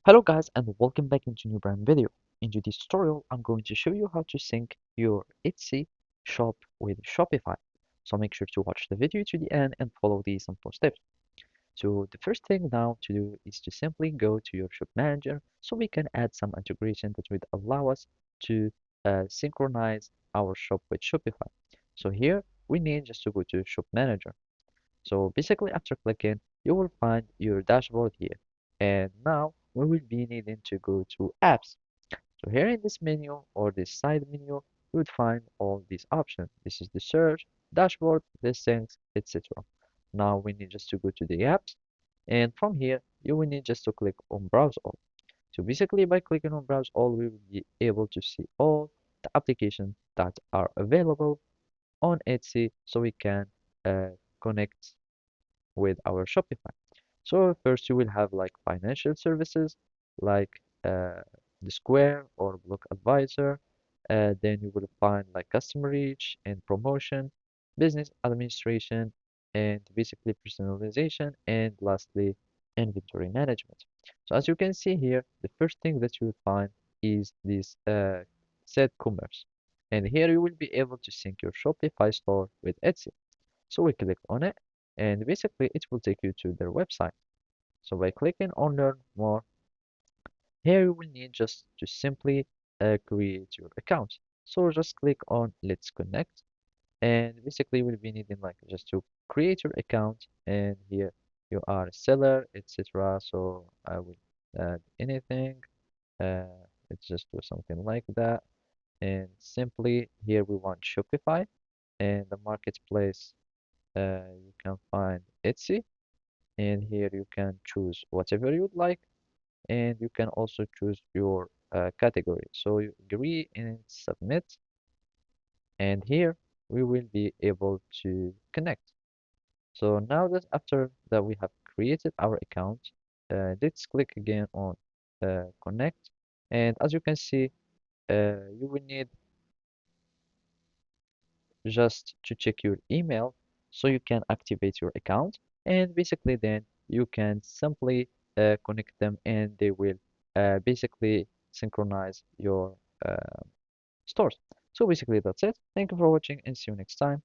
Hello guys and welcome back into a new brand video. In this tutorial, I'm going to show you how to sync your Etsy shop with Shopify. So make sure to watch the video to the end and follow these simple steps. So the first thing now to do is to simply go to your shop manager so we can add some integration that would allow us to synchronize our shop with Shopify. So here we need just to go to shop manager. So basically after clicking, you will find your dashboard here. And now we will be needing to go to apps. So here in this menu or this side menu, you would find all these options. This is the search, dashboard, listings, etc. Now we need just to go to the apps. And from here, you will need just to click on browse all. So basically by clicking on browse all, we will be able to see all the applications that are available on Etsy so we can connect with our Shopify. So first you will have like financial services like the Square or Block Advisor. Then you will find like customer reach and promotion, business administration, and basically personalization, and lastly inventory management. So as you can see here, the first thing that you will find is this set commerce. And here you will be able to sync your Shopify store with Etsy. So we click on it and basically it will take you to their website. So by clicking on learn more, here you will need just to simply create your account. So just click on let's connect and basically we'll be needing like just to create your account, and here you are a seller, etc. So I will add anything. Uh, let's just do something like that. And simply here we want Shopify, and the marketplace you can find Etsy, and here you can choose whatever you'd like, and you can also choose your category. So you agree and submit, and here we will be able to connect. So now that after that we have created our account, let's click again on connect, and as you can see, you will need just to check your email so you can activate your account, and basically then you can simply connect them and they will basically synchronize your stores. So basically that's it. Thank you for watching and see you next time.